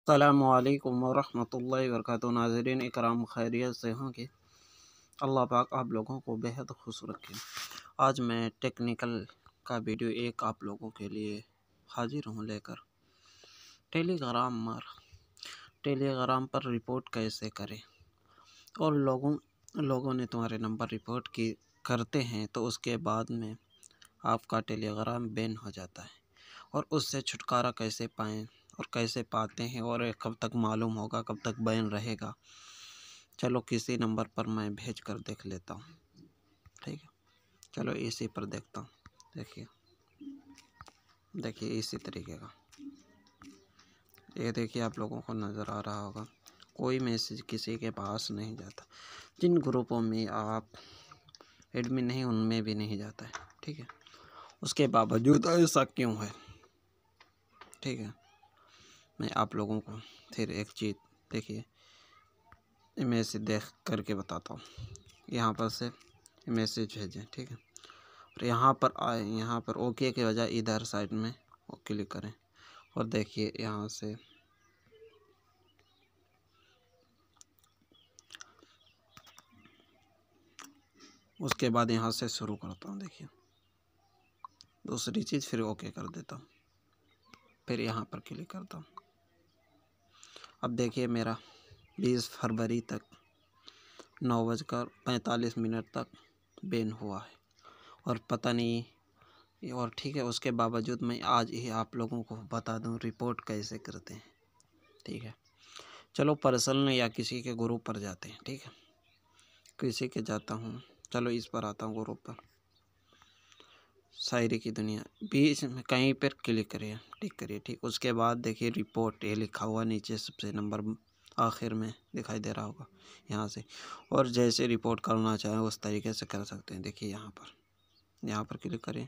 अस्सलामुअलैकुम वरहमतुल्लाहि वबरकातुहू। नाज़रीन इकराम, खैरियत से होंगे। अल्लाह पाक आप लोगों को बेहद खुश रखे। आज मैं टेक्निकल का वीडियो एक आप लोगों के लिए हाजिर हूँ लेकर। टेलीग्राम पर रिपोर्ट कैसे करें, और लोगों ने तुम्हारे नंबर रिपोर्ट की करते हैं तो उसके बाद में आपका टेलीग्राम बैन हो जाता है, और उससे छुटकारा कैसे पाएँ और कैसे पाते हैं, और कब तक मालूम होगा, कब तक बैन रहेगा। चलो किसी नंबर पर मैं भेज कर देख लेता हूँ। ठीक है, चलो इसी पर देखता हूँ। देखिए इसी तरीके का ये देखिए, आप लोगों को नज़र आ रहा होगा। कोई मैसेज किसी के पास नहीं जाता। जिन ग्रुपों में आप एडमिन नहीं उनमें भी नहीं जाता है। ठीक है, उसके बावजूद ऐसा क्यों है? ठीक है, मैं आप लोगों को फिर एक चीज़ देखिए, मैसेज देख करके बताता हूँ। यहाँ पर से मैसेज भेजें। ठीक है, और यहाँ पर आए, यहाँ पर ओके के बजाय इधर साइड में क्लिक करें, और देखिए यहाँ से उसके बाद यहाँ से शुरू करता हूँ। देखिए दूसरी चीज़, फिर ओके कर देता हूँ, फिर यहाँ पर क्लिक करता हूँ। अब देखिए मेरा 20 फरवरी तक 9:45 तक बैन हुआ है, और पता नहीं, और ठीक है, उसके बावजूद मैं आज ही आप लोगों को बता दूं रिपोर्ट कैसे करते हैं। ठीक है, चलो पर्सनल या किसी के ग्रुप पर जाते हैं। ठीक है, किसी के जाता हूँ, चलो इस पर आता हूँ ग्रुप पर। शायरी की दुनिया, बीच में कहीं पर क्लिक करिए, टिक करिए। ठीक, उसके बाद देखिए रिपोर्ट ये लिखा हुआ नीचे सबसे नंबर आखिर में दिखाई दे रहा होगा, यहाँ से। और जैसे रिपोर्ट करना चाहें उस तरीके से कर सकते हैं। देखिए यहाँ पर क्लिक करें,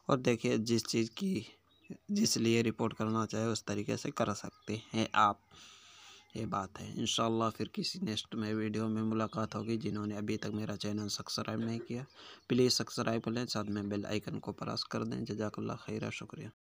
और देखिए जिस लिए रिपोर्ट करना चाहे उस तरीके से कर सकते हैं आप। ये बात है। इंशाल्लाह फिर किसी नेक्स्ट में वीडियो में मुलाकात होगी। जिन्होंने अभी तक मेरा चैनल सब्सक्राइब नहीं किया, प्लीज़ सब्सक्राइब कर लें, साथ में बेल आइकन को प्रेस कर दें। जज़ाकल्लाह खैर, शुक्रिया।